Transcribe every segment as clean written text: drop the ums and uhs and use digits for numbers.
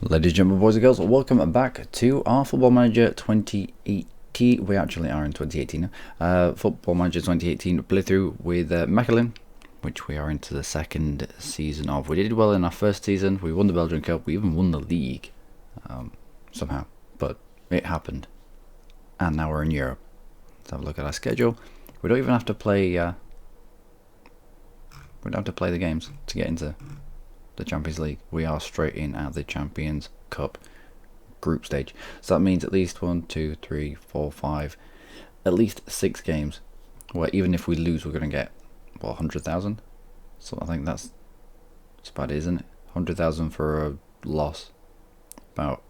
Ladies and gentlemen, boys and girls, welcome back to our Football Manager 2018. We actually are in 2018 now. Football Manager 2018 playthrough with Mechelen, which we are into the second season of. We did well in our first season. We won the Belgian Cup. We even won the league somehow, but it happened. And now we're in Europe. Let's have a look at our schedule. We don't even have to play. We don't have to play the games to get into the Champions League. We are straight in at the Champions Cup group stage. So that means at least 1, 2, 3, 4, 5, at least 6 games where even if we lose, we're going to get, what, 100,000? So I think that's about it, isn't it? 100,000 for a loss. About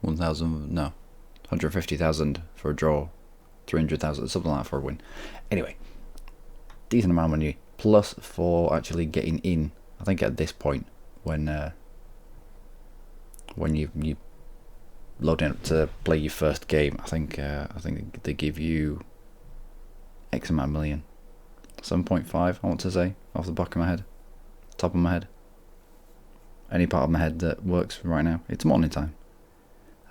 1,000, no, 150,000 for a draw. 300,000, something like that for a win. Anyway, decent amount of money. Plus for actually getting in. I think at this point, when you load in to play your first game, I think they give you X amount of million, 7.5. I want to say off the back of my head, top of my head, any part of my head that works right now. It's morning time.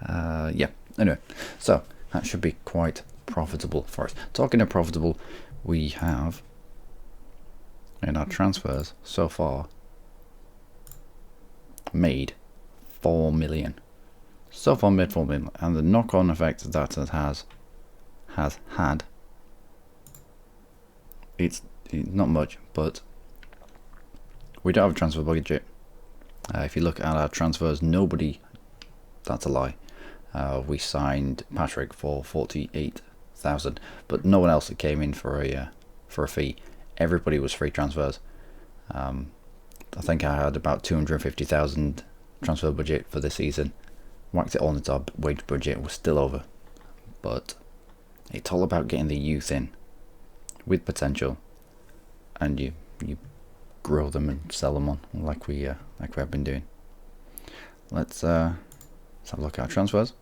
Yeah. Anyway, so that should be quite profitable for us. Talking of profitable, we have in our transfers so far made 4 million. So far made 4 million, and the knock-on effect that it has had, it's not much, but we don't have a transfer budget. If you look at our transfers, nobody, that's a lie. We signed Patrick for 48,000, but no one else that came in for a fee. Everybody was free transfers. I think I had about 250,000 transfer budget for this season. Whacked it all into our wage budget. We're still over, but it's all about getting the youth in with potential, and you grow them and sell them on like we have been doing. Let's have a look at our transfers.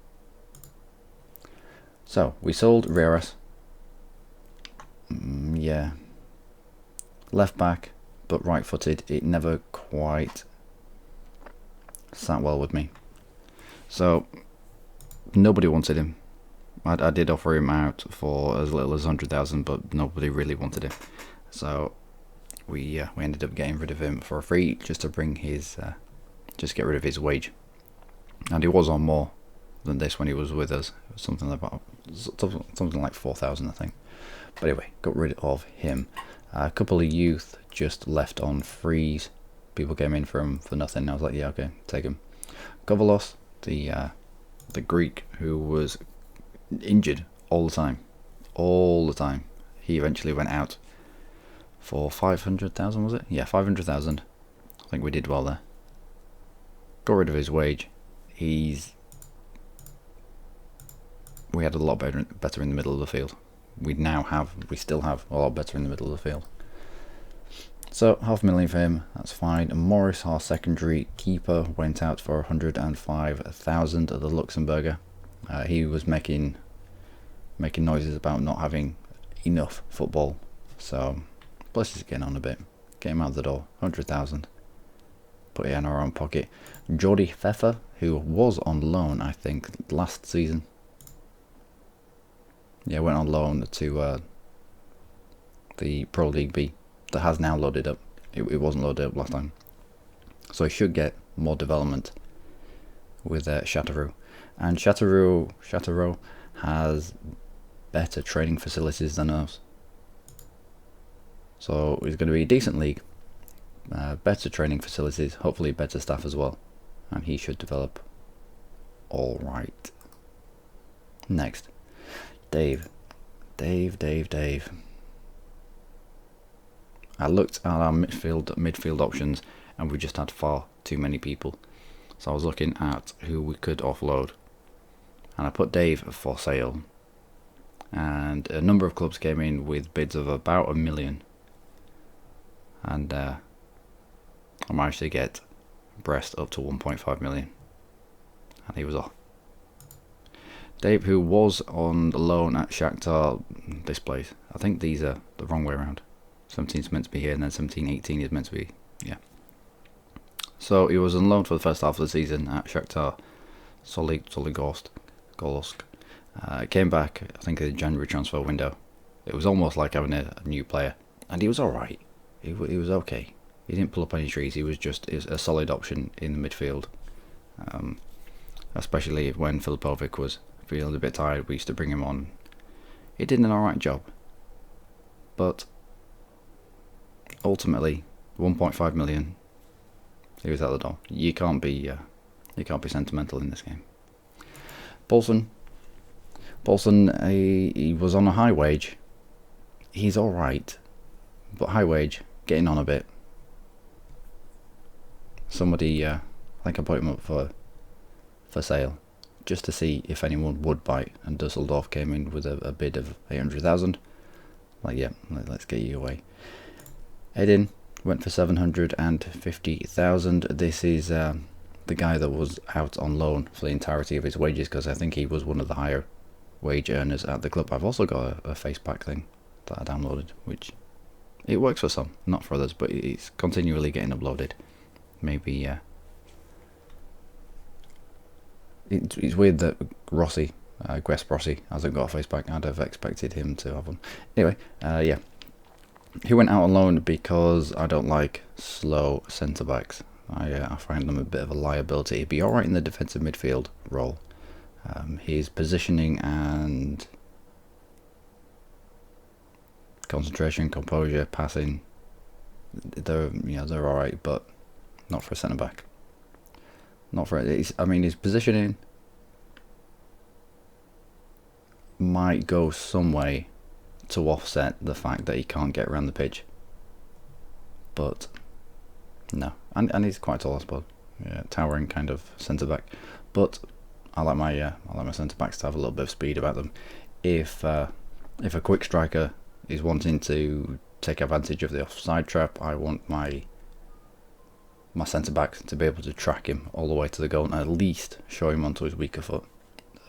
So we sold Rares. Yeah. Left back, but right footed. It never quite sat well with me. So nobody wanted him. I did offer him out for as little as 100,000, but nobody really wanted him. So we ended up getting rid of him for a free, just to bring his just get rid of his wage. And he was on more than this when he was with us. It was something like 4,000, I think. But anyway, got rid of him. A couple of youth just left on freeze. People came in for him for nothing. I was like, yeah, okay, take him. Kovalos, the Greek who was injured all the time. He eventually went out for 500,000, was it? Yeah, 500,000. I think we did well there. Got rid of his wage. We had a lot better in the middle of the field. We still have a lot better in the middle of the field. So 500,000 for him, that's fine. And Morris, our secondary keeper, went out for 105,000 at the Luxembourger. He was making noises about not having enough football. So plus he's getting on a bit. Get him out the door, 100,000. Put it in our own pocket. Jordi Pfeffer, who was on loan, I think, last season. Yeah, went on loan to the Pro League B. That has now loaded up. It wasn't loaded up last time. So he should get more development with Chateauroux. And Chateauroux has better training facilities than us. So it's going to be a decent league. Better training facilities, hopefully better staff as well. And he should develop all right. Next. Dave. I looked at our midfield options, and we just had far too many people. So I was looking at who we could offload, and I put Dave for sale. And a number of clubs came in with bids of about 1 million, and I managed to get Brest up to 1.5 million, and he was off. Dave, who was on loan at Shakhtar, this place. I think these are the wrong way around. 17 is meant to be here, and then 17, 18 is meant to be, yeah. So he was on loan for the first half of the season at Shakhtar Soligorsk. Came back, I think, in the January transfer window. It was almost like having a new player, and he was alright. He was okay. He didn't pull up any trees. He was just a solid option in the midfield. Especially when Filipovic was feeling a bit tired, we used to bring him on. He did an alright job. But ultimately, 1.5 million, he was out the door. You can't be sentimental in this game. Paulson, he was on a high wage. He's alright, but high wage, getting on a bit. Somebody, I think I put him up for sale, just to see if anyone would bite, and Dusseldorf came in with a bid of 800,000. Like, yeah, let's get you away. Edin went for 750,000. This is the guy that was out on loan for the entirety of his wages, because I think he was one of the higher wage earners at the club. I've also got a face pack thing that I downloaded, which it works for some, not for others, but it's continually getting uploaded. Maybe it's weird that Rossi, Guest Rossi, hasn't got a face pack. I'd have expected him to have one. Anyway, yeah. He went out on loan because I don't like slow centre backs. I find them a bit of a liability. He'd be alright in the defensive midfield role. His positioning and concentration, composure, passing, they're alright, but not for a centre back. Not for it. I mean, his positioning might go some way to offset the fact that he can't get around the pitch, but no, and he's quite tall, I suppose. Yeah, towering kind of centre back, but I like my centre backs to have a little bit of speed about them. If a quick striker is wanting to take advantage of the offside trap, I want my centre back to be able to track him all the way to the goal and at least show him onto his weaker foot.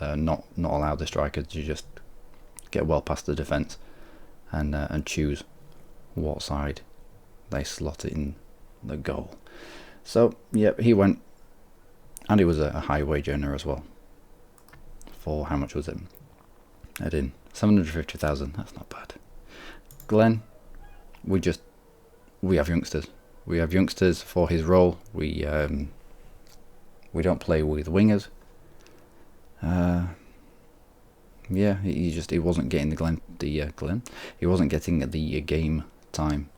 Not allow the striker to just get well past the defence and choose what side they slot it in the goal. So yeah, he went, and he was a high wage earner as well. For how much was it? I did 750,000. That's not bad. Glenn, we have youngsters. We have youngsters for his role. We don't play with wingers. Yeah, he wasn't getting he wasn't getting the game time.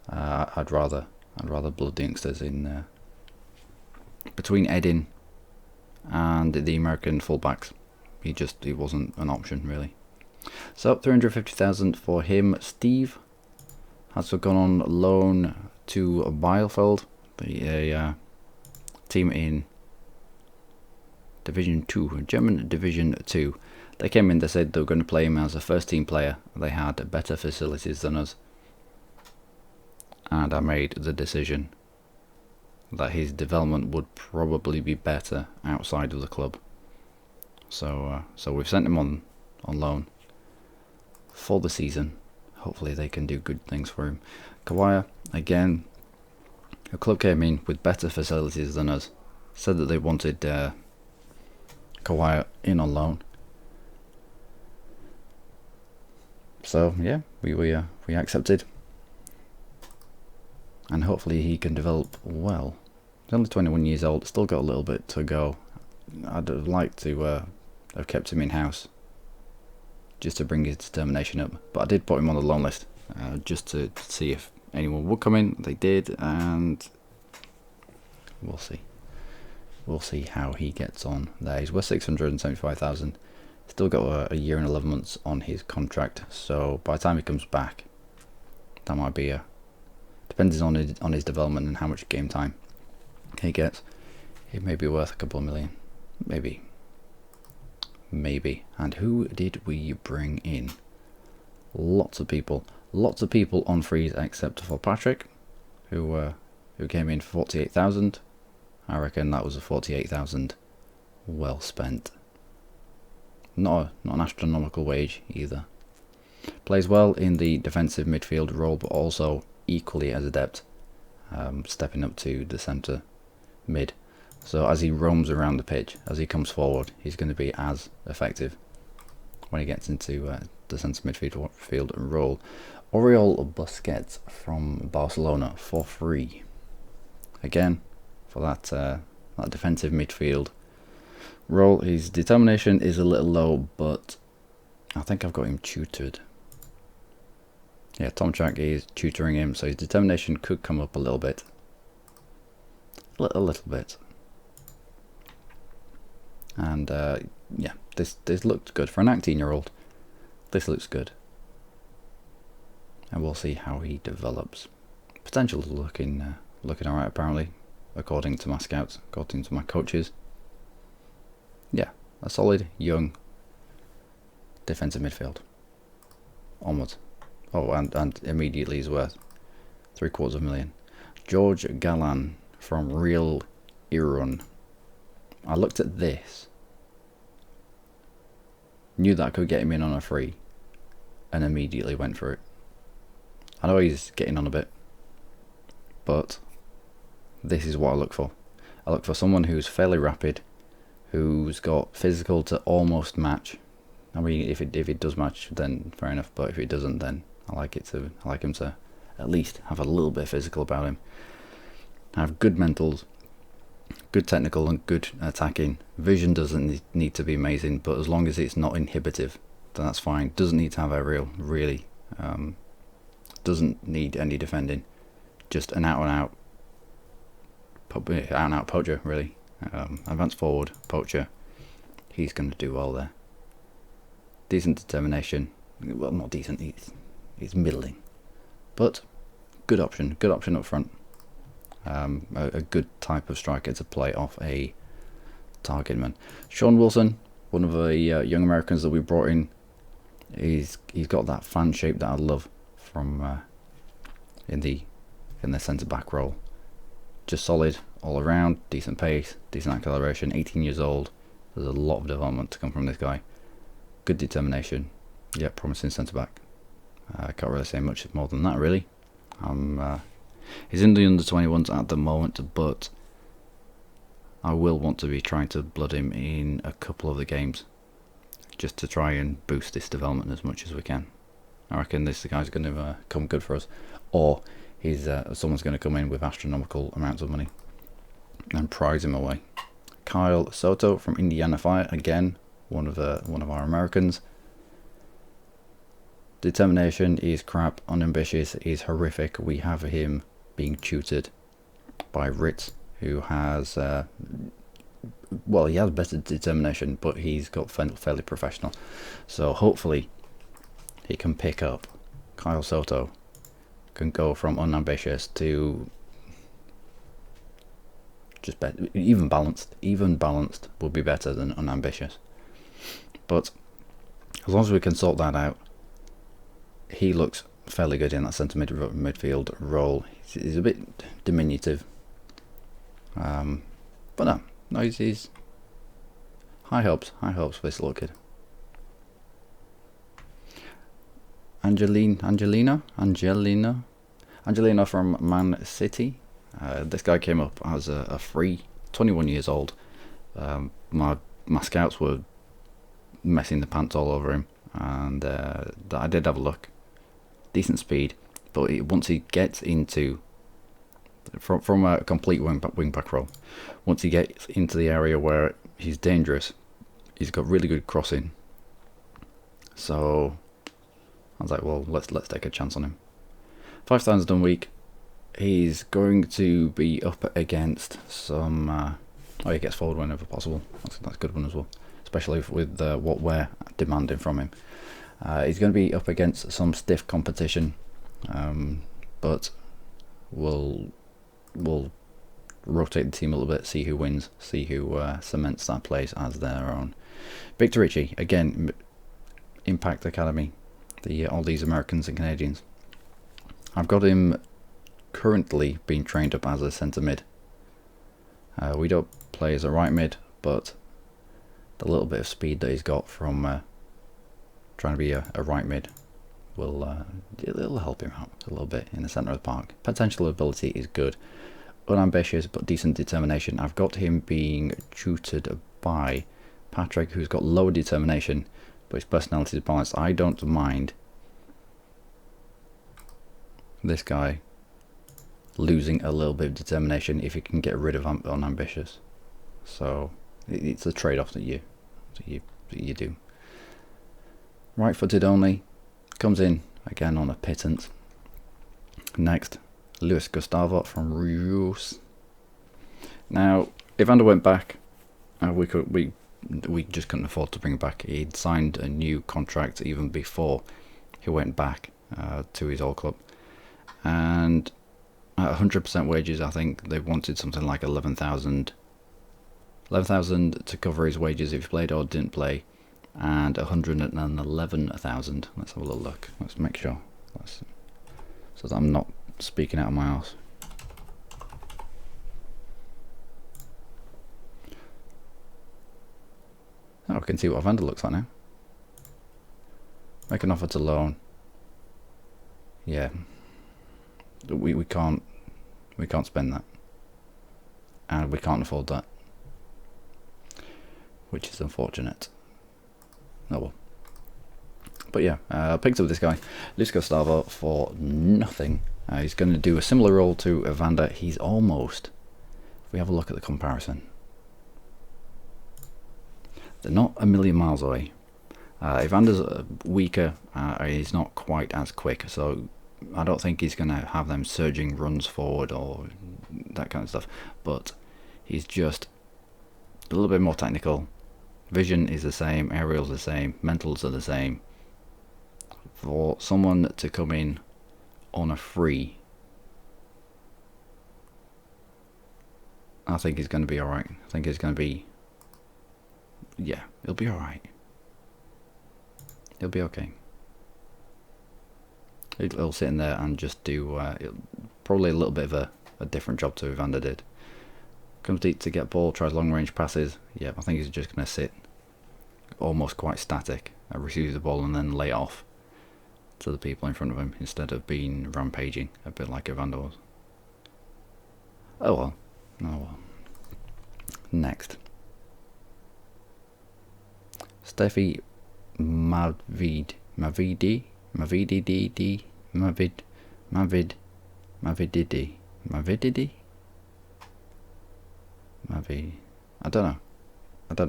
I'd rather blood the youngsters in between Edin and the American fullbacks. He wasn't an option really. So 350,000 for him. Steve has gone on loan to Bielefeld, a team in Division 2, German Division 2. They came in, they said they were going to play him as a first team player. They had better facilities than us. And I made the decision that his development would probably be better outside of the club. So we've sent him on loan for the season. Hopefully they can do good things for him. Kawaya, again, a club came in with better facilities than us. Said that they wanted Kawaya in on loan. So yeah, we accepted, and hopefully he can develop well. He's only 21 years old, still got a little bit to go. I'd have liked to have kept him in house, just to bring his determination up. But I did put him on the loan list, just to see if anyone would come in. They did, and we'll see. We'll see how he gets on there. He's worth 675,000. Still got a year and 11 months on his contract, so by the time he comes back, that might be depending on his development and how much game time he gets, it may be worth a couple of million, maybe. And who did we bring in? Lots of people on freeze except for Patrick, who came in for 48,000. I reckon that was a 48,000 well spent. Not an astronomical wage either. Plays well in the defensive midfield role, but also equally as adept stepping up to the centre mid. So as he roams around the pitch, as he comes forward, he's going to be as effective when he gets into the centre midfield role. Oriol Busquets from Barcelona for free. Again, for that defensive midfield role. His determination is a little low, but I think I've got him tutored. Yeah, Tom Track is tutoring him, so his determination could come up a little bit. A little bit. And yeah, this looked good for a 19-year-old. This looks good, and we'll see how he develops. Potential looking alright, apparently, according to my scouts, according to my coaches. Yeah, a solid young defensive midfield. Onwards. Oh, and immediately he's worth $750,000. George Gallan from Real Iran. I looked at this, knew that I could get him in on a free, and immediately went for it. I know he's getting on a bit, but this is what I look for. I look for someone who's fairly rapid, who's got physical to almost match. I mean, if it does match, then fair enough. But if it doesn't, then I like him to at least have a little bit of physical about him. Have good mentals, good technical and good attacking. Vision doesn't need to be amazing, but as long as it's not inhibitive, then that's fine. Doesn't need to have aerial, really. Doesn't need any defending. Just an out and out poacher, really. Advanced forward poacher. He's going to do well there. Decent determination. Well, not decent. He's middling, but good option. Good option up front. A good type of striker to play off a target man. Sean Wilson, one of the young Americans that we brought in, he's got that fan shape that I love from in the centre back role. Just solid all around, decent pace, decent acceleration. 18 years old. There's a lot of development to come from this guy. Good determination. Yeah, promising centre back. I can't really say much more than that, really. He's in the under-21s at the moment, but I will want to be trying to blood him in a couple of the games, just to try and boost this development as much as we can. I reckon this guy's going to come good for us, or someone's going to come in with astronomical amounts of money and prize him away. Kyle Soto from Indiana Fire, again one of our Americans. Determination is crap, unambitious is horrific. We have him being tutored by Ritz, who has well, he has better determination, but he's got fairly professional. So hopefully he can pick up. Kyle Soto can go from unambitious to just better, even balanced. Even balanced would be better than unambitious. But as long as we can sort that out, he looks fairly good in that centre midfield role. He's a bit diminutive, but no, he's high hopes for this little kid. Angelina from Man City. This guy came up as a free, 21 years old. My scouts were messing the pants all over him, and I did have a look. Decent speed, but once he gets into from a complete wing back role, once he gets into the area where he's dangerous, he's got really good crossing. So I was like, well, let's take a chance on him. 5 times done week. He's going to be up against some. He gets forward whenever possible. That's a good one as well, especially with what we're demanding from him. He's going to be up against some stiff competition, but we'll rotate the team a little bit, see who wins, see who cements that place as their own. Victor Ritchie, again, Impact Academy, all these Americans and Canadians. I've got him currently being trained up as a centre mid. We don't play as a right mid, but the little bit of speed that he's got from trying to be a right mid will it'll help him out a little bit in the centre of the park. Potential ability is good. unambitious but decent determination. I've got him being tutored by Patrick, who's got lower determination, but his personality is balanced. I don't mind this guy losing a little bit of determination if he can get rid of unambitious. So it's a trade-off that you do. Right-footed only, comes in again on a pittance. Next, Luis Gustavo from Reus. Now, Evander went back. We just couldn't afford to bring him back. He'd signed a new contract even before he went back to his old club, and at 100% wages, I think they wanted something like 11,000 to cover his wages if he played or didn't play, and 111,000. Let's have a little look. Let's make sure, so that I'm not speaking out of my arse. Oh, we can see what Evander looks like now. Make an offer to loan. Yeah, we can't spend that, and we can't afford that, which is unfortunate. Oh well. But yeah, picked up this guy, Luis Gustavo, for nothing. He's going to do a similar role to Evander. He's almost, if we have a look at the comparison, they're not a million miles away. Evander's weaker, he's not quite as quick, so I don't think he's going to have them surging runs forward or that kind of stuff, but he's just a little bit more technical. Vision is the same, aerials the same, mentals are the same. For someone to come in on a free, I think he's going to be alright. I think he's going to be, yeah, he'll be alright. He'll be okay. He'll sit in there and just do probably a little bit of a different job to Evander did. Comes deep to get ball, tries long range passes. Yeah, I think he's just going to sit almost quite static, receive the ball and then lay it off to the people in front of him instead of being rampaging, a bit like Evander was. Oh well. Oh well. Next. Steffi Mavididi. I don't know.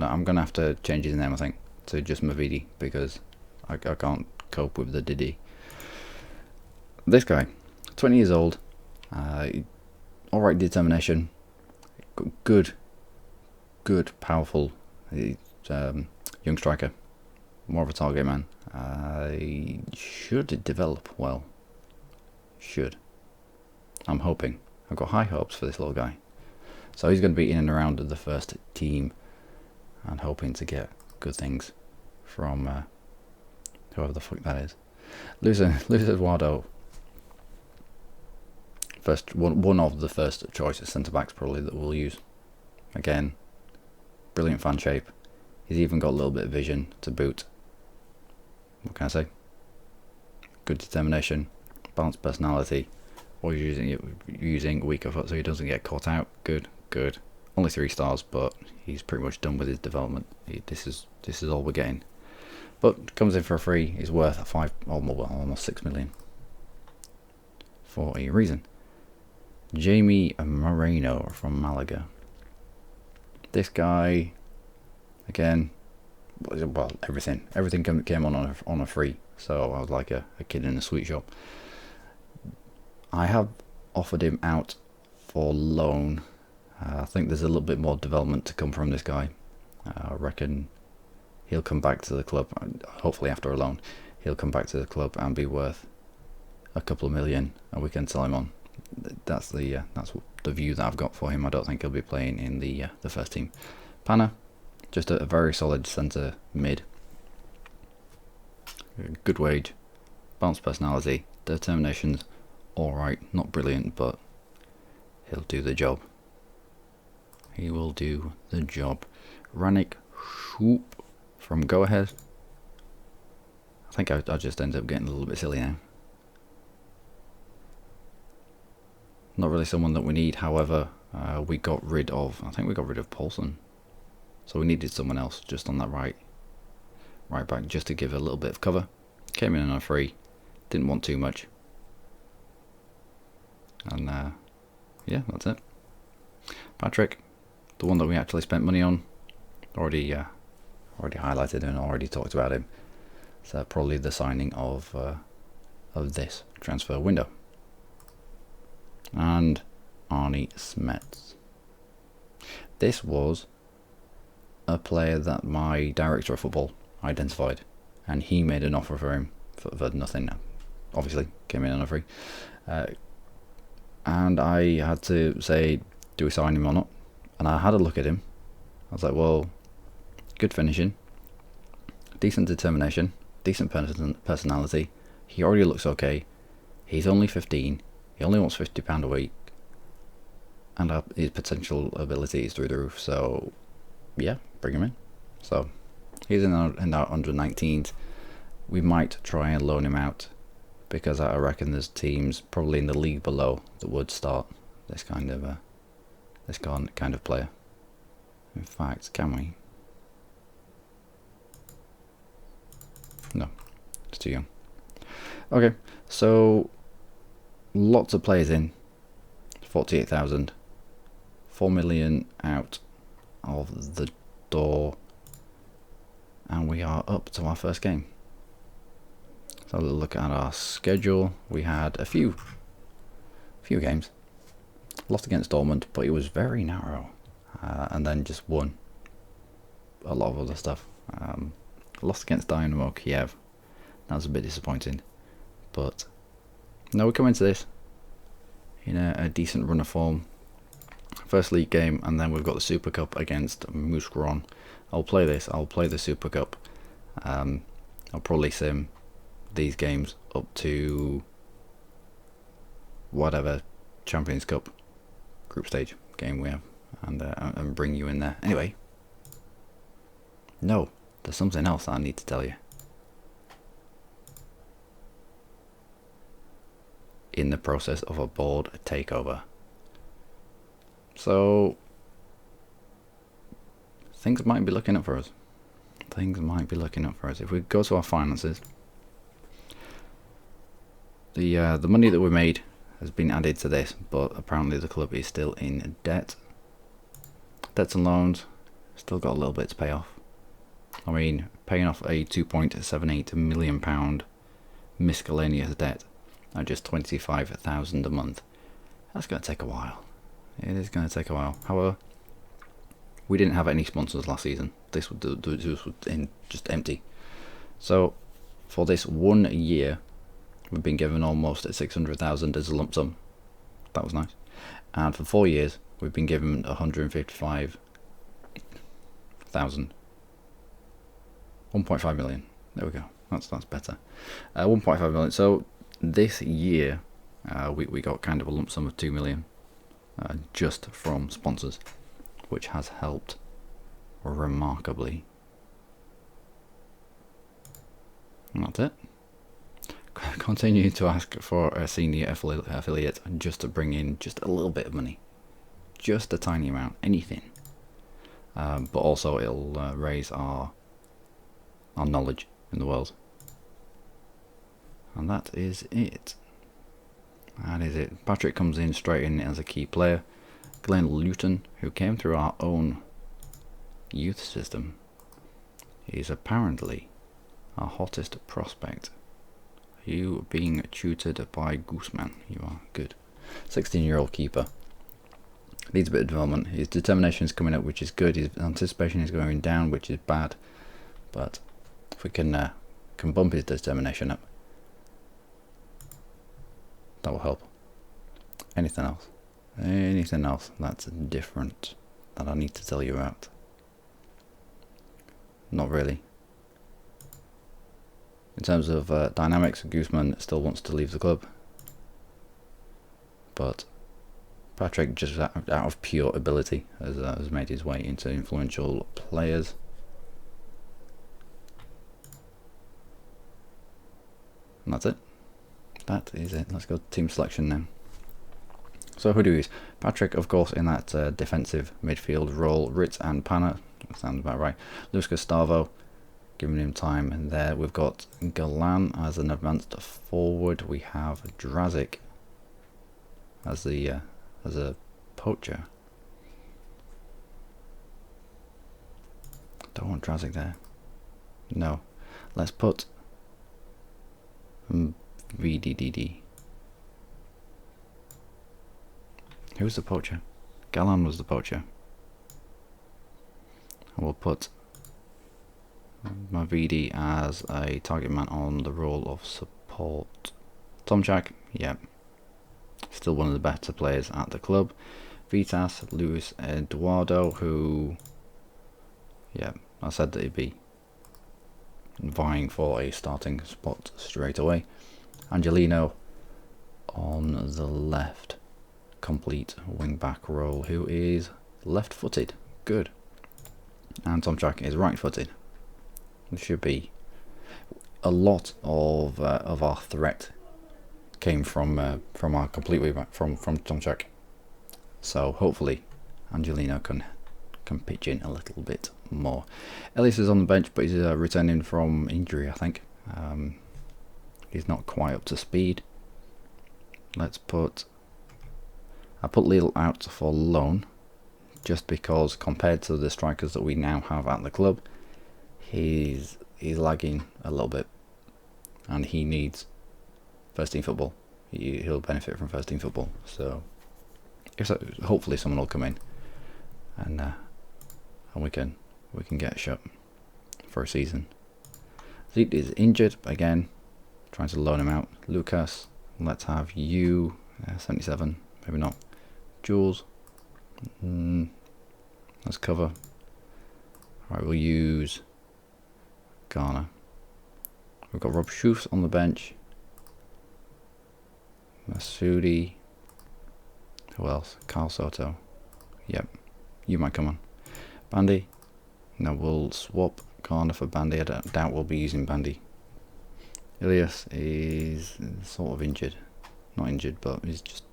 I'm gonna have to change his name, I think, to just Mavidi, because I can't cope with the Diddy. This guy, 20 years old, alright determination, good, powerful, young striker, more of a target man. Should develop well. Should. I'm hoping. I've got high hopes for this little guy. So he's going to be in and around the first team, and hoping to get good things from whoever the fuck that is. Luis Eduardo, one of the first choice centre backs probably that we'll use. Again, brilliant fan shape. He's even got a little bit of vision to boot. What can I say? Good determination, balanced personality. Or using weaker foot so he doesn't get caught out. Good. Only 3 stars, but he's pretty much done with his development. This is all we're getting. But comes in for a free. He's worth almost 6 million for a reason. Jamie Moreno from Malaga. This guy, again, well, everything came on a free. So I was like a kid in a sweet shop. I have offered him out for loan. I think there's a little bit more development to come from this guy. I reckon he'll come back to the club, hopefully after a loan. He'll come back to the club and be worth a couple of million, and we can sell him on. That's the view that I've got for him. I don't think he'll be playing in the first team. Pana, just a very solid centre mid. Good wage, balanced personality, determination's alright, not brilliant, but he'll do the job. He will do the job. Ranik Shoop from Go Ahead. I think I just ended up getting a little bit silly now. Not really someone that we need. However, we got rid of, I think we got rid of Paulson. So we needed someone else just on that right back, just to give a little bit of cover. Came in on a free, didn't want too much. And yeah, that's it. Patrick, the one that we actually spent money on, already highlighted and already talked about him. So probably the signing of this transfer window. And Arnie Smets. This was a player that my director of football identified, and he made an offer for him for nothing. Obviously, came in on a free, and I had to say, do we sign him or not? And I had a look at him. I was like, well, good finishing, decent determination, decent personality. He already looks okay. He's only 15. He only wants £50 a week, and his potential ability is through the roof. So yeah, bring him in. So he's in our under 19s. We might try and loan him out, because I reckon there's teams probably in the league below that would start this kind of player. In fact, can we? No, it's too young. Okay, so lots of players in. 48,000. 4 million out of the door, and we are up to our first game. So we'll look at our schedule. We had a few games. Lost against Dortmund, but it was very narrow, and then just won a lot of other stuff. Lost against Dynamo Kiev. That was a bit disappointing, but no, we come into this in a decent run of form. First league game, and then we've got the Super Cup against Mechelen. I'll play this. I'll play the Super Cup. I'll probably sim these games up to whatever Champions Cup group stage game we have, and bring you in there. Anyway, no, there's something else I need to tell you. In the process of a board takeover. So things might be looking up for us. If we go to our finances, the money that we made has been added to this, but apparently the club is still in debt. Debts and loans, still got a little bit to pay off. I mean, paying off a £2.78 million miscellaneous debt at just 25,000 a month, that's going to take a while. It is going to take a while. However, we didn't have any sponsors last season. This was just empty. So for this 1 year, we've been given almost 600,000 as a lump sum. That was nice. And for 4 years, we've been given 155,000. 1.5 million. There we go. That's better. 1.5 million. So this year, we got kind of a lump sum of 2 million. Just from sponsors, which has helped remarkably. And that's it. Continue to ask for a senior affiliate just to bring in just a little bit of money, just a tiny amount, anything. But also it'll raise our knowledge in the world. And that is it. Patrick comes in straight in as a key player. Glenn Luton, who came through our own youth system, is apparently our hottest prospect. You being tutored by Guzman. You are good. 16-year-old keeper. Needs a bit of development. His determination is coming up, which is good. His anticipation is going down, which is bad. But if we can bump his determination up, that will help. Anything else? Anything else that's different that I need to tell you about? Not really. In terms of dynamics, Guzman still wants to leave the club. But Patrick, just out of pure ability, has made his way into influential players. And that's it. That is it. Let's go to team selection now. So who do we use? Patrick, of course, in that defensive midfield role. Ritz and Panna, that sounds about right. Luis Gustavo, giving him time. And there we've got Galan as an advanced forward. We have Drazic as a poacher. Don't want Drazic there. No. Let's put VDDD. Who was the poacher? Galan was the poacher. We'll put Mavidi as a target man on the role of support. Tomchak, yeah, still one of the better players at the club. Vitas, Luis Eduardo, who, yeah, I said that he'd be vying for a starting spot straight away. Angelino on the left, complete wing back role, who is left footed. Good. And Tomchak is right footed. It should be a lot of our threat came from our complete way back from Tomchak. So hopefully Angelino can pitch in a little bit more. Elias is on the bench, but he's returning from injury, I think. He's not quite up to speed. Let's put... I put Lille out for loan, just because compared to the strikers that we now have at the club, he's lagging a little bit, and he needs first team football. He'll benefit from first team football. So, hopefully someone will come in, and we can get a shot for a season. Zeke is injured again. Trying to loan him out. Lucas, let's have you. 77, maybe not. Jules, let's cover. Right, we'll use Garner. We've got Rob Schoofs on the bench. Masudi. Who else? Carl Soto. Yep, you might come on. Bandy. No, we'll swap Garner for Bandy. I doubt we'll be using Bandy. Ilias is sort of injured. Not injured, but he's just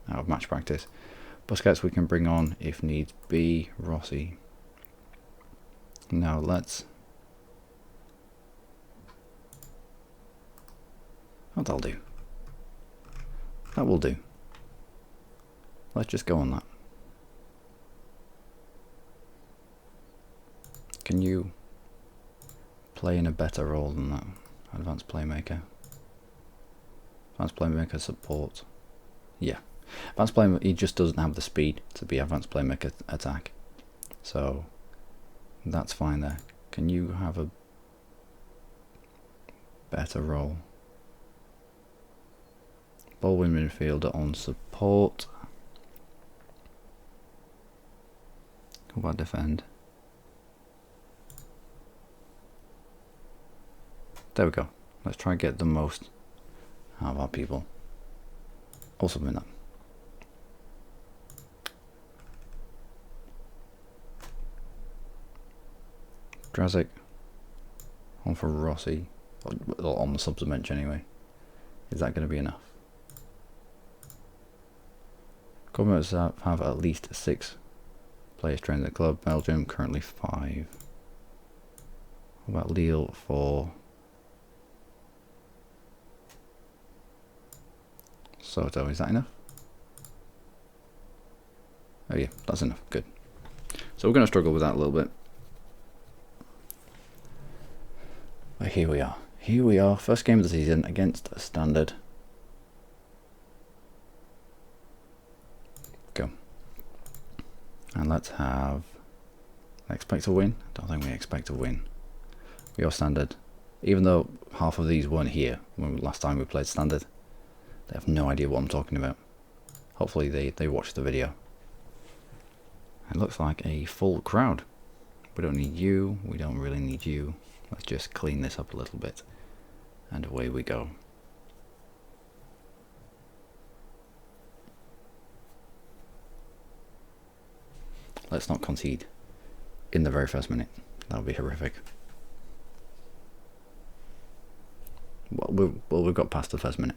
out of match practice. Busquets we can bring on if needs be. Rossi. Now let's... Oh, that'll do. That will do. Let's just go on that. Can you play in a better role than that? Advanced playmaker. Advanced playmaker support. Yeah. Advanced playmaker, he just doesn't have the speed to be advanced playmaker attack. So that's fine there. Can you have a better role? Baldwin midfielder on support. How about defend? There we go. Let's try and get the most out of our people. Also win that. Drazic on for Rossi, on the subs bench anyway. Is that going to be enough? Governments have at least 6 players trained at the club. Belgium currently 5. What about Lille for Soto? Is that enough? Oh yeah, that's enough. Good. So we're going to struggle with that a little bit. But here we are. Here we are. First game of the season against Standard. Go. And let's have... Expect to win? Don't think we expect to win. We are Standard. Even though half of these weren't here when last time we played Standard. They have no idea what I'm talking about. Hopefully they watched the video. It looks like a full crowd. We don't need you. We don't really need you. Let's just clean this up a little bit. And away we go. Let's not concede in the very first minute. That would be horrific. Well, we've got past the first minute.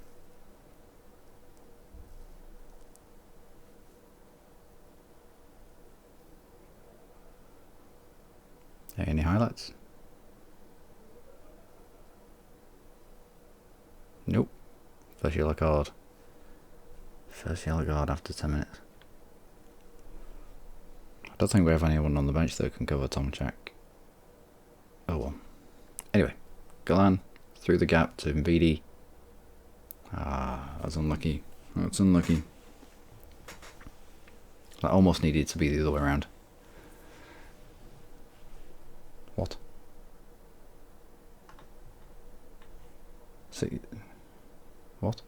Any highlights? Nope. First yellow card. First yellow card after 10 minutes. I don't think we have anyone on the bench that can cover Tomchak. Oh well. Anyway, Galan through the gap to Mvidi. Ah, that's unlucky. That's unlucky. That almost needed to be the other way around. What? See? What?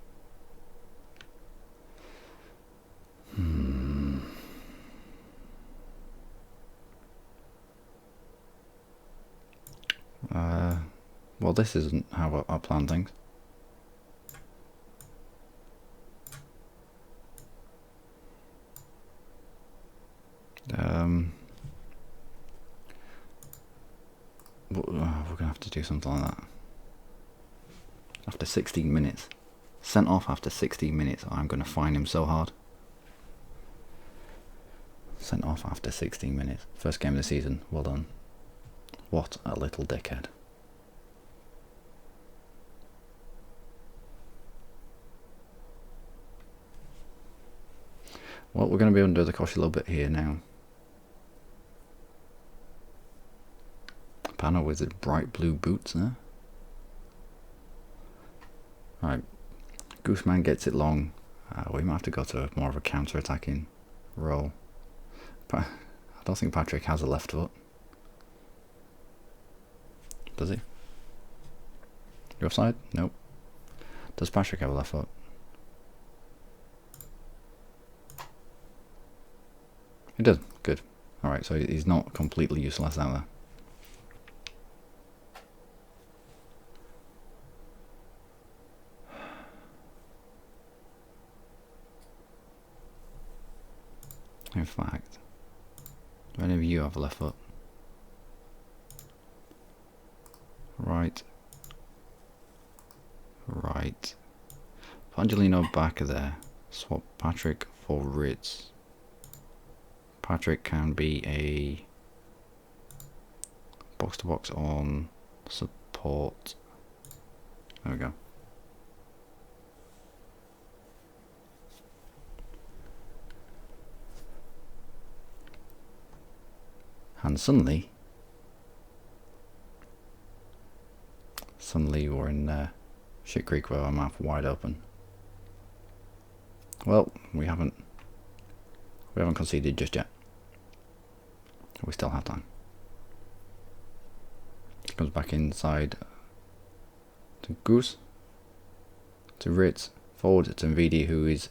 Well, this isn't how I plan things. We're gonna have to do something like that. After 16 minutes. Sent off after 16 minutes. I'm gonna find him so hard. Sent off after 16 minutes. First game of the season. Well done. What a little dickhead. Well, we're going to be under the cosh a little bit here now. Panel with his bright blue boots there. Right. Gooseman gets it long. We might have to go to more of a counter-attacking role. I don't think Patrick has a left foot. Does he? You offside? Nope. Does Patrick have a left foot? He does. Good. Alright, so he's not completely useless out there. In fact, do any of you have a left foot? Right. Right. Angelino back there. Swap Patrick for Ritz. Patrick can be a box to box on support. There we go. And suddenly we're in shit creek with our mouth wide open. Well, we haven't conceded just yet. We still have time. Comes back inside to Goose, to Ritz, forward to Mvidi, who is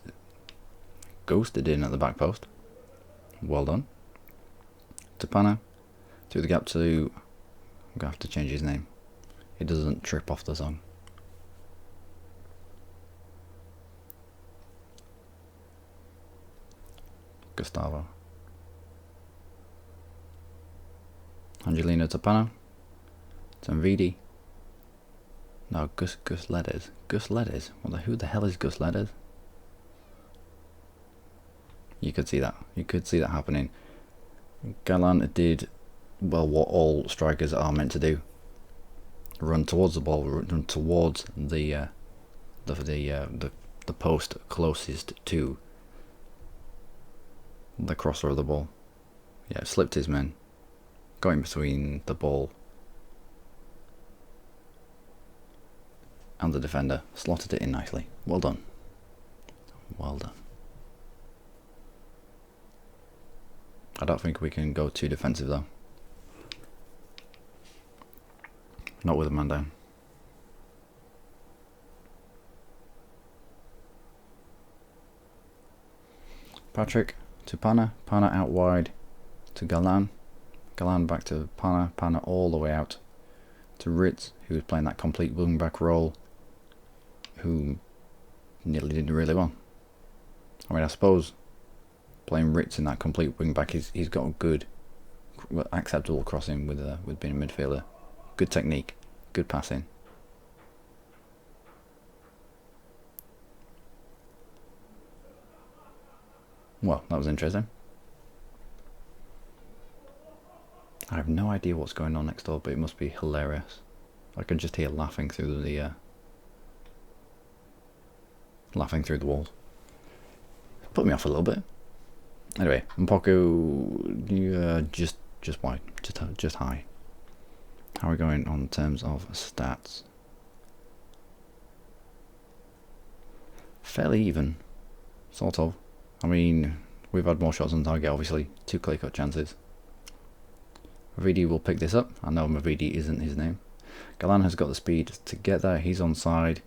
ghosted in at the back post. Well done. To Pana, through the gap to... I'm going to have to change his name. He doesn't trip off the song. Gustavo. Angelino to Pana. To Mvidi. No, Gus Letters. Gus Letters? Who the hell is Gus Letters? You could see that. You could see that happening. Galan did, well, what all strikers are meant to do. Run towards the ball, run towards the post closest to the crosser of the ball. Yeah, slipped his men. Got in between the ball and the defender. Slotted it in nicely. Well done. Well done. I don't think we can go too defensive though. Not with a man down. Patrick to Pana. Pana out wide to Galan. Galan back to Pana. Pana all the way out to Ritz, who was playing that complete wing back role, who nearly did really well. I mean, I suppose playing Ritz in that complete wing back, he's got a good, acceptable crossing with being a midfielder. Good technique, good passing. Well, that was interesting. I have no idea what's going on next door, but it must be hilarious. I can just hear laughing through the walls. Put me off a little bit. Anyway, Mpoko, you just wide, just high. How are we going on terms of stats? Fairly even, sort of. I mean, we've had more shots on target, obviously. 2 clear cut chances. Mavidi will pick this up. I know Mavidi isn't his name. Galan has got the speed to get there. He's onside.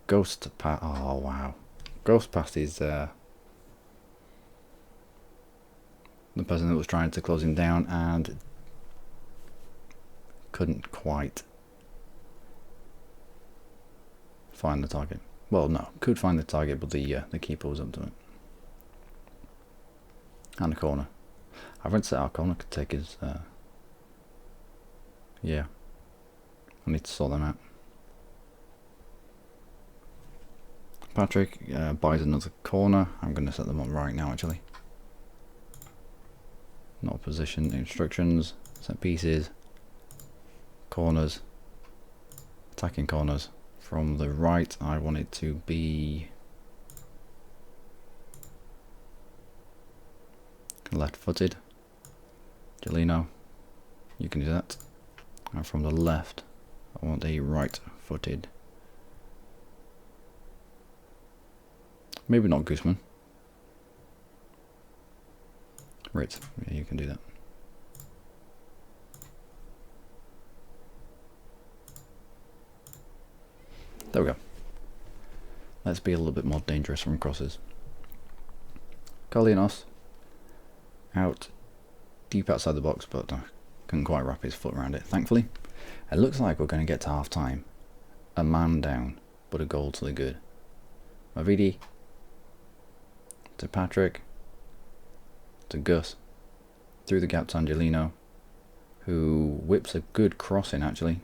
Ghost pass. Oh wow! Ghost passed his the person that was trying to close him down and couldn't quite find the target. Well, no, could find the target, but the keeper was up to it. And a corner. I read that our corner could take his. Yeah, I need to sort them out. Patrick buys another corner. I'm going to set them up right now, actually. Not position instructions, set pieces, corners, attacking corners. From the right, I want it to be left-footed. Gelino, you can do that. And from the left, I want a right-footed. Maybe not Guzman. Right, yeah, you can do that. There we go. Let's be a little bit more dangerous from crosses. Kolianos out deep outside the box, but couldn't quite wrap his foot around it, thankfully. It looks like we're going to get to half time. A man down, but a goal to the good. Mavidi to Patrick to Gus through the gap to Angelino, who whips a good cross in actually.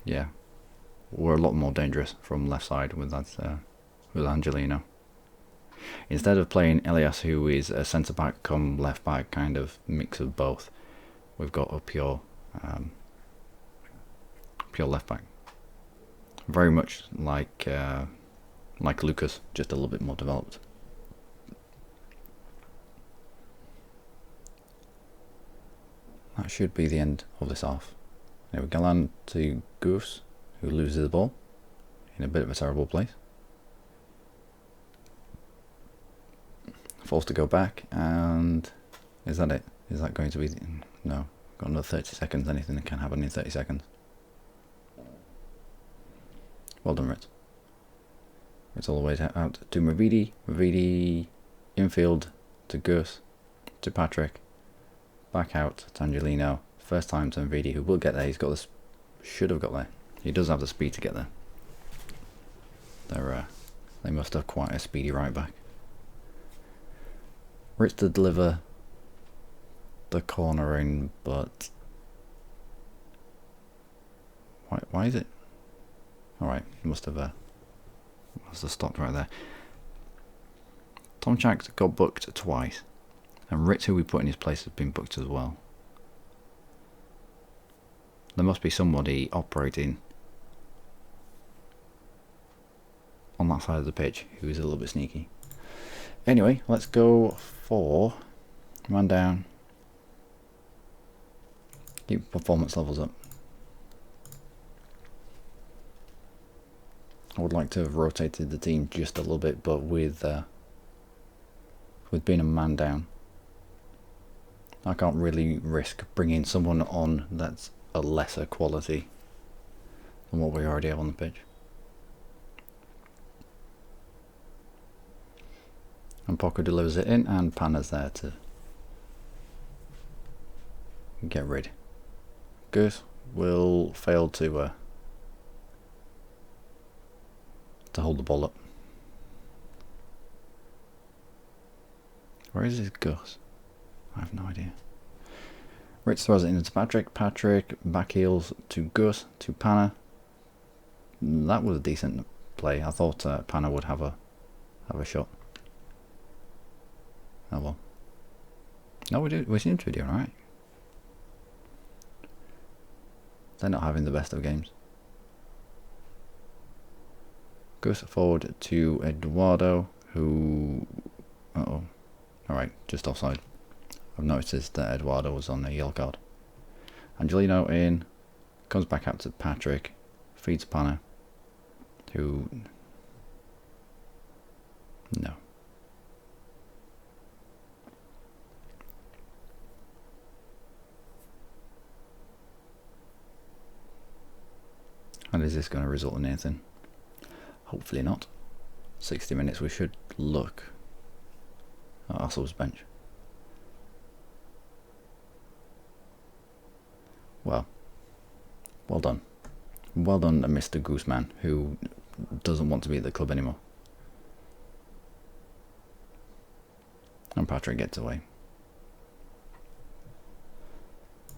Yeah, we're a lot more dangerous from left side with that with Angelino. Instead of playing Elias, who is a centre back come left back, kind of mix of both, we've got a pure left back. Very much like Lucas, just a little bit more developed. That should be the end of this half. There we go, Galan to Goose, who loses the ball in a bit of a terrible place. Forced to go back, and is that it? Is that going to be... No, got another 30 seconds. Anything that can happen in 30 seconds. Well done, Ritz. It's all the way out to Mavidi. Mavidi infield to Gus, to Patrick, back out to Angelino. First time to Mavidi, who will get there. He's got this. Should have got there. He does have the speed to get there. They must have quite a speedy right back. Ritz to deliver the corner in, but why is it? All right, he must have stopped right there. Tomchak got booked twice, and Ritz, who we put in his place, has been booked as well. There must be somebody operating on that side of the pitch who is a little bit sneaky. Anyway, let's go for man down. Keep performance levels up. I would like to have rotated the team just a little bit, but with being a man down, I can't really risk bringing someone on that's a lesser quality than what we already have on the pitch. And Poco delivers it in, and Panna's there to get rid. Gus will fail to hold the ball up. Where is his Gus? I have no idea. Ritz throws it into Patrick. Patrick back heels to Gus, to Panna. That was a decent play. I thought Panna would have a shot. Oh well. No, we seem to be doing alright. They're not having the best of games. Goes forward to Eduardo, who... Uh-oh. Alright, just offside. I've noticed that Eduardo was on a yellow card. Angelino in. Comes back out to Patrick. Feeds Panna, who... No. And is this going to result in anything? Hopefully not. 60 minutes we should look at Arsenal's bench. Well done. Well done to Mr. Gooseman, who doesn't want to be at the club anymore. And Patrick gets away.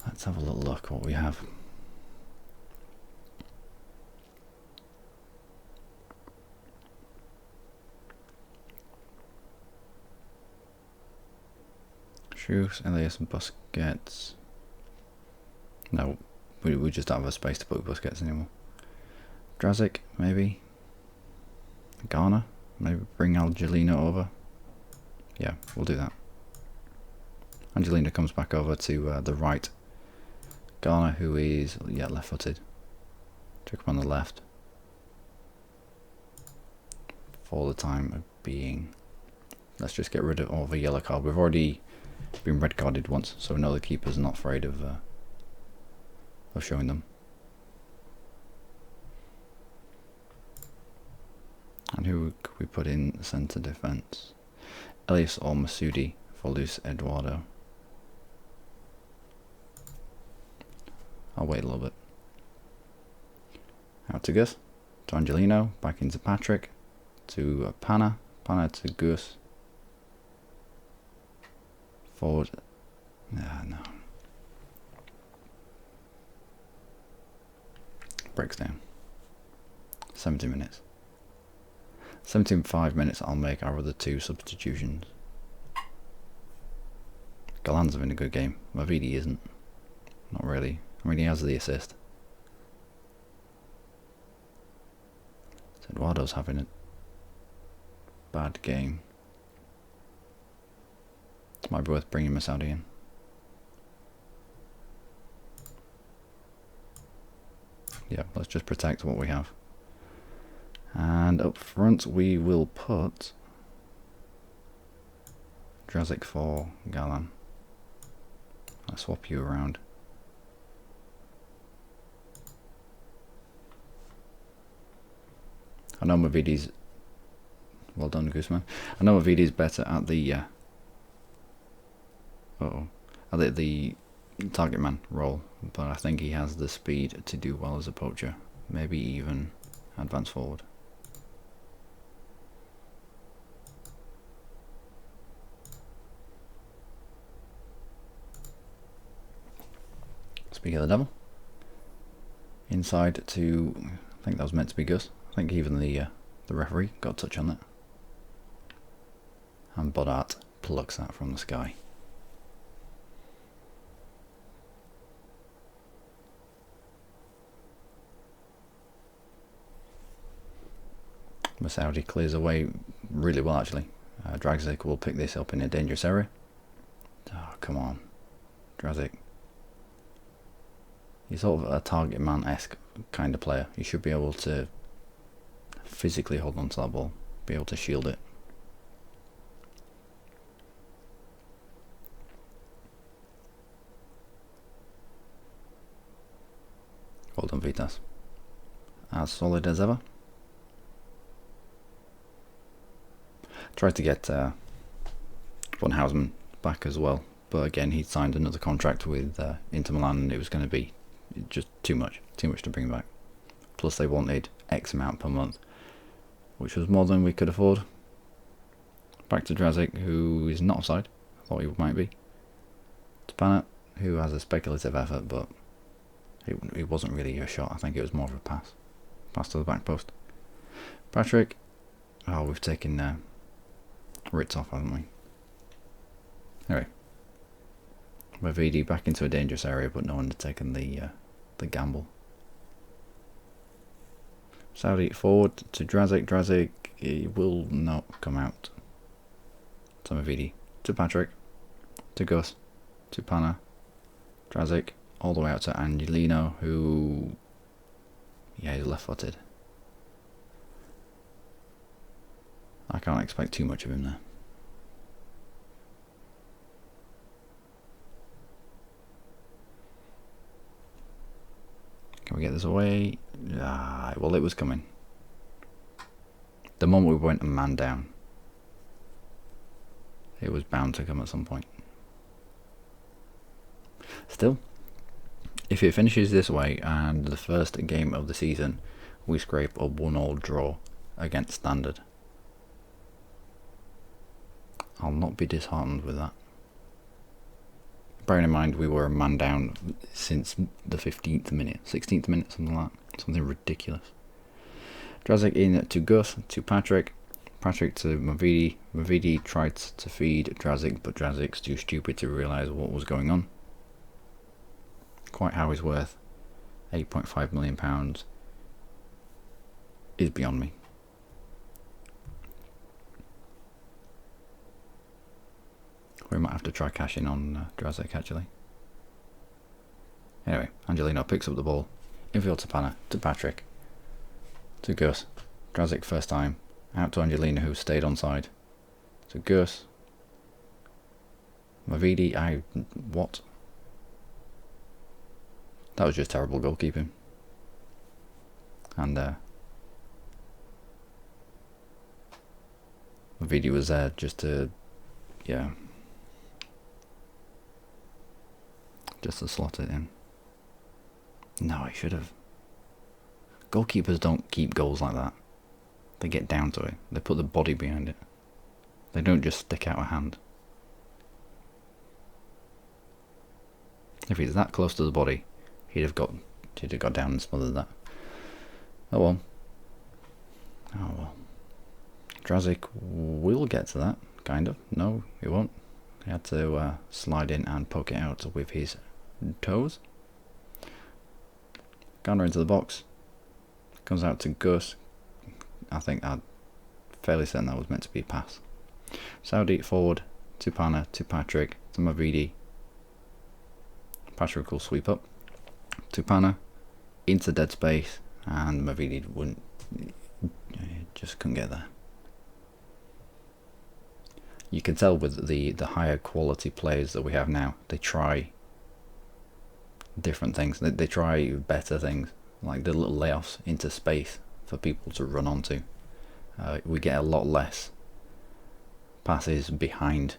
Let's have a little look what we have. Shoes, Elias and Busquets. No, we just don't have a space to put Busquets anymore. Drazic, maybe. Garner, maybe bring Angelino over. Yeah, we'll do that. Angelino comes back over to the right. Garner, who is left-footed, took him on the left for the time of being. Let's just get rid of a yellow card. We've already been red carded once, so we know the keeper's not afraid of showing them. And who could we put in centre defence? Elias or Masudi for Luis Eduardo. I'll wait a little bit. Out to Gus, to Angelino, back into Patrick, to Panna to Gus. Forward. No. Breaks down. 70 minutes. 75 minutes I'll make our other two substitutions. Galan's having a good game. Mavidi isn't. Not really. I mean, he has the assist. So Eduardo's having a bad game. Might be worth bringing Masaudi in. Yeah, let's just protect what we have. And up front we will put Drazic for Galan. I'll swap you around. I know Mavidi's... Well done, Guzman. I know Mavidi's better at the... at the target man role, but I think he has the speed to do well as a poacher. Maybe even advance forward. Speak of the devil. Inside to... I think that was meant to be Gus. I think even the referee got a touch on that. And Bodart plucks that from the sky. Masaudi clears away really well actually. Drazic will pick this up in a dangerous area. Oh, come on. Drazic. He's sort of a target man-esque kind of player. He should be able to physically hold on to that ball, be able to shield it. Well done, Vitas. As solid as ever. Tried to get Von Hausmann back as well, but again he signed another contract with Inter Milan and it was going to be just too much to bring back. Plus they wanted X amount per month, which was more than we could afford. Back to Drazic, who is not offside. I thought he might be. To Panat, who has a speculative effort, but it wasn't really a shot. I think it was more of a pass. Pass to the back post. Patrick. Oh, we've taken Ritz off, haven't we? Anyway. Mavidi back into a dangerous area, but no one had taken the gamble. Saudi forward to Drazik. Drazik, he will not come out. To Mavidi, to Patrick, to Gus, to Pana, Drazik, all the way out to Angelino, who, yeah, he's left-footed. I can't expect too much of him there. Can we get this away? Ah, well, it was coming. The moment we went a man down, it was bound to come at some point. Still, if it finishes this way and the first game of the season we scrape a 1-1 draw against Standard, I'll not be disheartened with that. Bearing in mind we were a man down since the 15th minute, 16th minute, something like that. Something ridiculous. Drazik in to Gus, to Patrick. Patrick to Mavidi. Mavidi tried to feed Drazik, but Drazik's too stupid to realise what was going on. Quite how he's worth £8.5 million is beyond me. We might have to try cashing on Drazik actually. Anyway, Angelino picks up the ball. Infield to Pana, to Patrick, to Gus. Drazik first time. Out to Angelino, who stayed onside. To Gus. Mavidi, what? That was just terrible goalkeeping. And Mavidi was there just to, yeah, just to slot it in. No, I should have. Goalkeepers don't keep goals like that. They get down to it. They put the body behind it. They don't just stick out a hand. If he's that close to the body, he'd have got down and smothered that. Oh well. Oh well. Drazik will get to that, kind of. No, he won't. He had to slide in and poke it out with his toes. Garner into the box. Comes out to Gus. I think I'm fairly certain that was meant to be a pass. Saudi forward to Pana, to Patrick, to Mavidi. Patrick will sweep up to Pana, into dead space, and Mavidi just couldn't get there. You can tell with the higher quality players that we have now, they try different things. They try better things, like the little layoffs into space for people to run onto. We get a lot less passes behind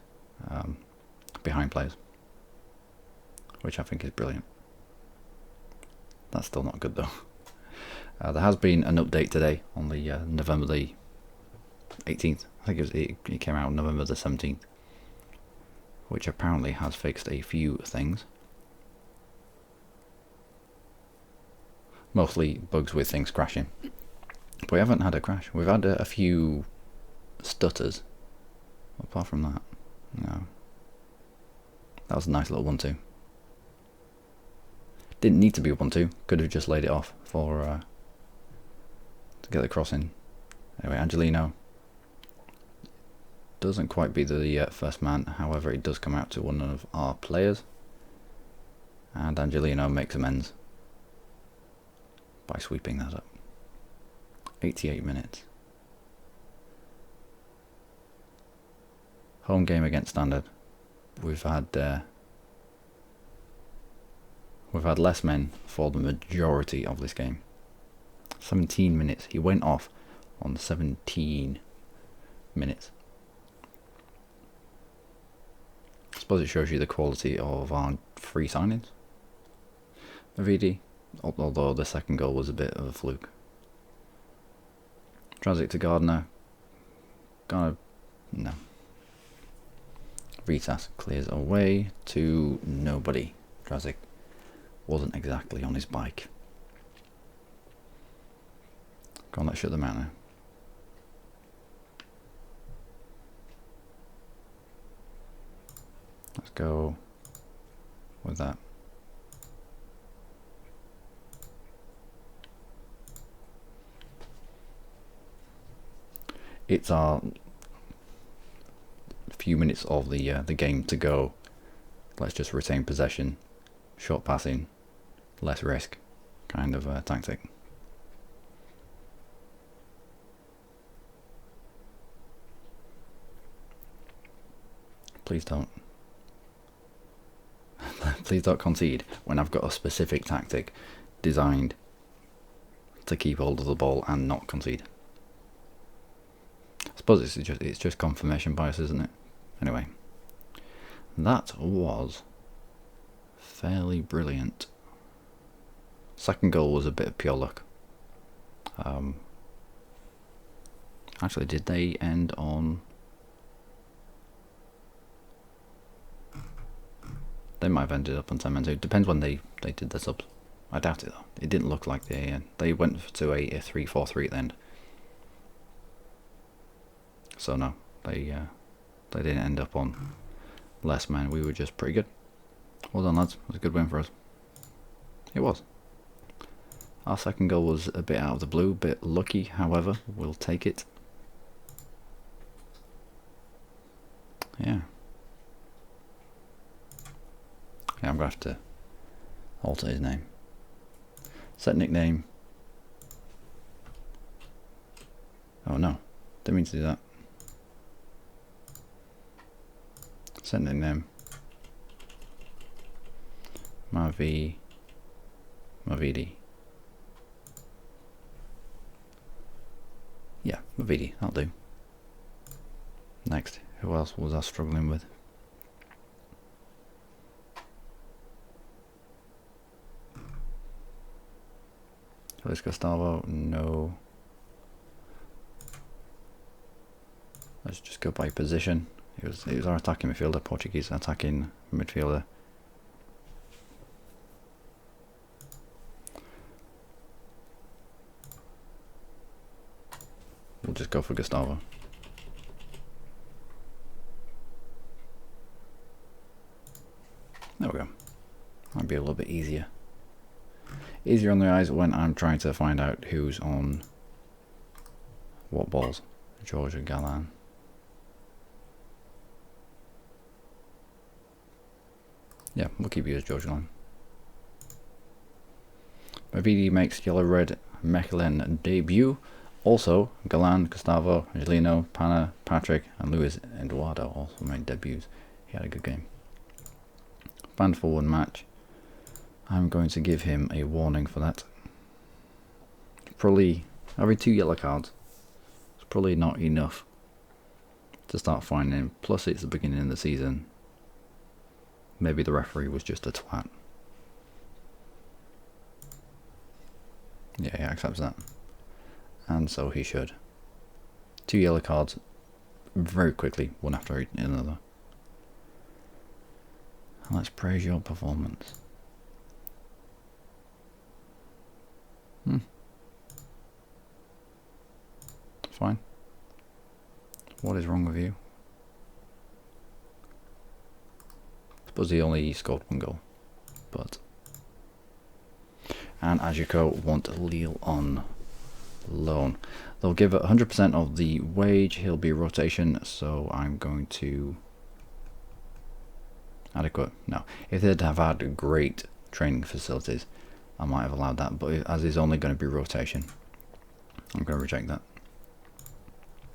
players, which I think is brilliant. That's still not good though. There has been an update today on the November the 18th. I think it came out November the 17th, which apparently has fixed a few things. Mostly bugs with things crashing. But we haven't had a crash. We've had a few stutters. Apart from that, no. That was a nice little 1-2. Didn't need to be a 1-2. Could have just laid it off for to get the cross in. Anyway, Angelino doesn't quite be the first man. However, it does come out to one of our players, and Angelino makes amends by sweeping that up. 88 minutes. Home game against Standard. We've had less men for the majority of this game. 17 minutes. He went off on 17 minutes. I suppose it shows you the quality of our free signings. Mavidi, although the second goal was a bit of a fluke. Drazik to Gardner. No. Vitas clears away to nobody. Drazik wasn't exactly on his bike. Go on, let's shut them out now. Let's go with that. It's our few minutes of the game to go. Let's just retain possession, short passing, less risk kind of tactic. Please don't. Please don't concede when I've got a specific tactic designed to keep hold of the ball and not concede. I suppose it's just confirmation bias, isn't it? Anyway, that was fairly brilliant. Second goal was a bit of pure luck. Actually, did they end on... They might have ended up on 10 men too. Depends when they did the subs. I doubt it though. It didn't look like they went to a 3-4-3 at the end. So no, they didn't end up on less men. We were just pretty good. Well done, lads. It was a good win for us. It was. Our second goal was a bit out of the blue, a bit lucky, however, we'll take it. Yeah. Yeah, I'm going to have to alter his name. Set nickname. Oh no, didn't mean to do that. Set nickname. Mavidi. Yeah, Mavidi, that'll do. Next, who else was I struggling with? Luis Gustavo, no. Let's just go by position. He was our attacking midfielder, Portuguese attacking midfielder. We'll just go for Gustavo. There we go. Might be a little bit easier. Easier on the eyes when I'm trying to find out who's on what balls. George and Galan. Yeah, we'll keep you as George Galan. Mavidi makes yellow-red Mechelen debut. Also, Galan, Gustavo, Angelino, Pana, Patrick, and Luis Eduardo also made debuts. He had a good game. Banned for one match. I'm going to give him a warning for that. Probably every 2 yellow cards. It's probably not enough to start finding him. Plus, it's the beginning of the season. Maybe the referee was just a twat. Yeah, he accepts that. And so he should. 2 yellow cards very quickly, one after another. Let's praise your performance. Fine. What is wrong with you? I suppose he only scored 1 goal. But... And Ajiko want Lille on loan. They'll give it 100% of the wage. He'll be rotation, so I'm going to... Adequate? No. If they'd have had great training facilities, I might have allowed that, but as it's only going to be rotation, I'm going to reject that.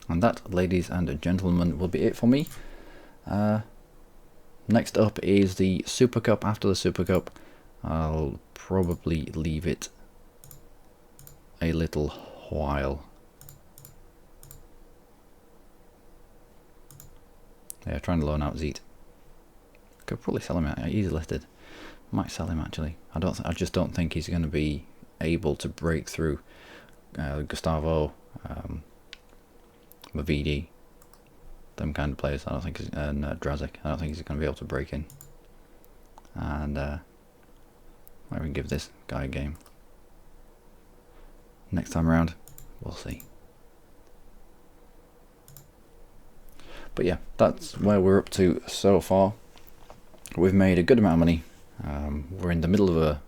And that, ladies and gentlemen, will be it for me. Next up is the Super Cup. After the Super Cup, I'll probably leave it a little while. Yeah, trying to loan out Zeet. Could probably sell him. He's listed. Might sell him actually. I just don't think he's going to be able to break through. Gustavo, Mavidi, them kind of players. I don't think, and Drazik. I don't think he's going to be able to break in. And might even give this guy a game. Next time around, we'll see. But yeah, that's where we're up to so far. We've made a good amount of money. We're in the middle of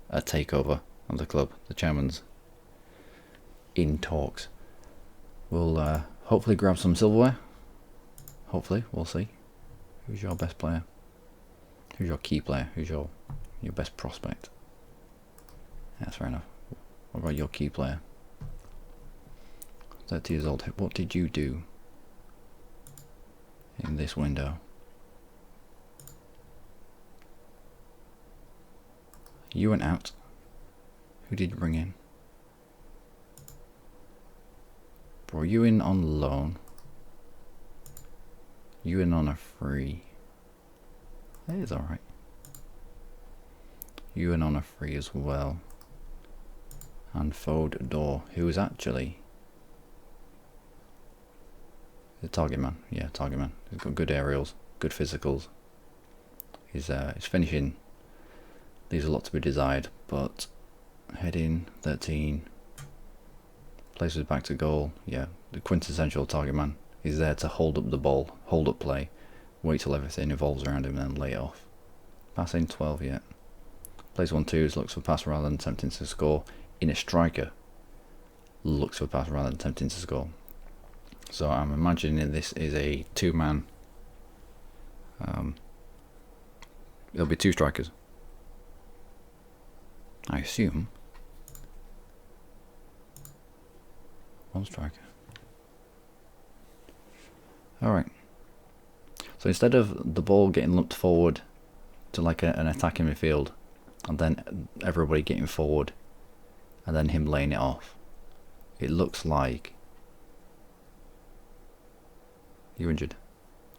a takeover of the club. The chairman's in talks. We'll hopefully grab some silverware. Hopefully, we'll see. Who's your best player? Who's your key player? Who's your best prospect? Yeah, that's fair enough. What about your key player? 30 years old. What did you do in this window? You went out. Who did you bring in? Bro, you in on loan. You in on a free. That is alright. You in on a free as well. And Fodor, who is actually the target man. Yeah, target man. He's got good aerials, good physicals. His finishing leaves a lot to be desired, but heading 13, plays with back to goal. Yeah, the quintessential target man. He's there to hold up the ball, hold up play, wait till everything evolves around him, and then lay it off. Passing 12 yet. Plays 1-2s, looks for pass rather than attempting to score. In a striker, looks for pass rather than attempting to score. So I'm imagining this is a two-man. There'll be two strikers. I assume. One striker. Alright. So instead of the ball getting lumped forward to like an attacking midfield, and then everybody getting forward, and then him laying it off, it looks like you're injured.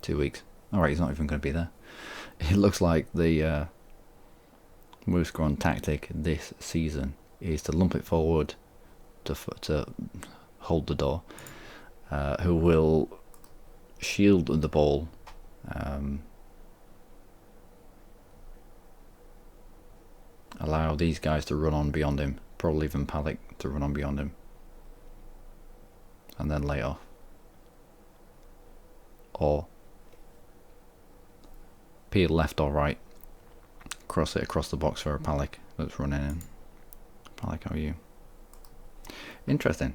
2 weeks. Alright, he's not even going to be there. It looks like the Moose-Gron tactic this season is to lump it forward to hold the door, who will shield the ball, allow these guys to run on beyond him, probably even Palik to run on beyond him, and then lay off. Or peel left or right, cross it across the box for a Palik that's running in. Palik, how are you? Interesting.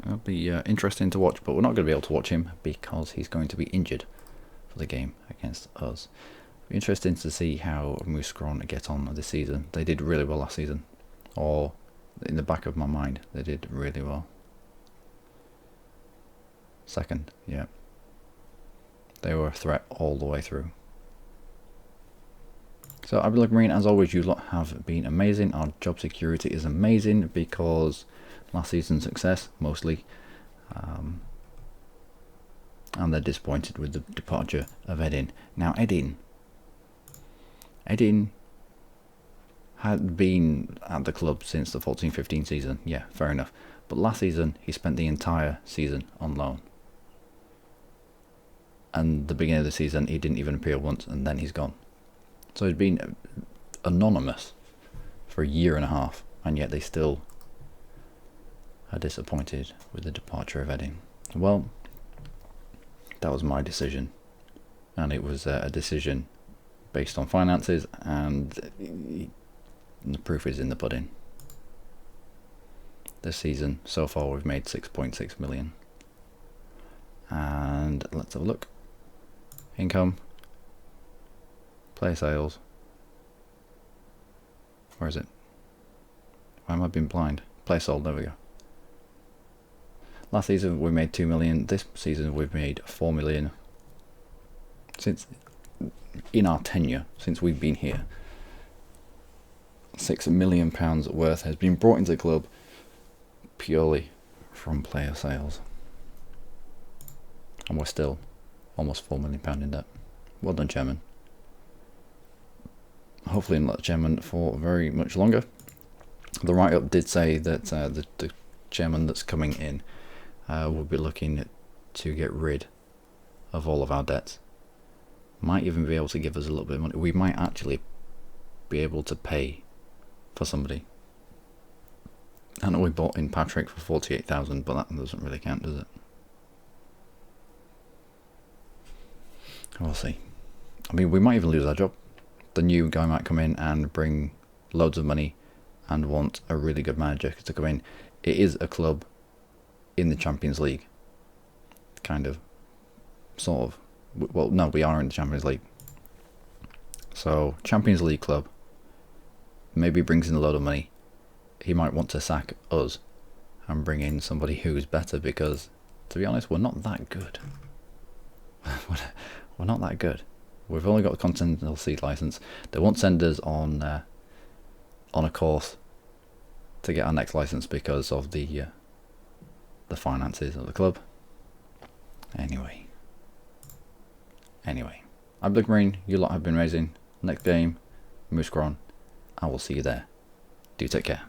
It'll be interesting to watch, but we're not going to be able to watch him because he's going to be injured for the game against us. It'll be interesting to see how Moose-Gron get on this season. They did really well last season, or in the back of my mind, they did really well. Second, yeah. They were a threat all the way through. So, Luckymarine, as always, you lot have been amazing. Our job security is amazing because last season's success, mostly. And they're disappointed with the departure of Edin. Now, Edin had been at the club since the 14-15 season. Yeah, fair enough. But last season, he spent the entire season on loan. And the beginning of the season, he didn't even appear once, and then he's gone. So he's been anonymous for a year and a half, and yet they still are disappointed with the departure of Edin. Well, that was my decision, and it was a decision based on finances, and the proof is in the pudding. This season, so far, we've made 6.6 million. And let's have a look. Income. Player sales. Where is it? Why am I being blind? Player sold, there we go. Last season we made 2 million. This season we've made 4 million. Since in our tenure, since we've been here, £6 million worth has been brought into the club purely from player sales. And we're still almost £4 million in debt. Well done, Chairman. Hopefully not the Chairman for very much longer. The write-up did say that the Chairman that's coming in will be looking to get rid of all of our debts. Might even be able to give us a little bit of money. We might actually be able to pay for somebody. I know we bought in Patrick for 48,000, but that doesn't really count, does it? We'll see. I mean, we might even lose our job. the new guy might come in and bring loads of money and want a really good manager to come in. It is a club in the Champions League. Kind of. Sort of. Well, no, we are in the Champions League. So, Champions League club. Maybe brings in a load of money. He might want to sack us and bring in somebody who's better because, to be honest, we're not that good. We're not that good. We've only got the Continental Seed license. They won't send us on a course to get our next license because of the finances of the club. Anyway, I'm Luckymarine. You lot have been amazing. Next game, Moose Cron. I will see you there. Do take care.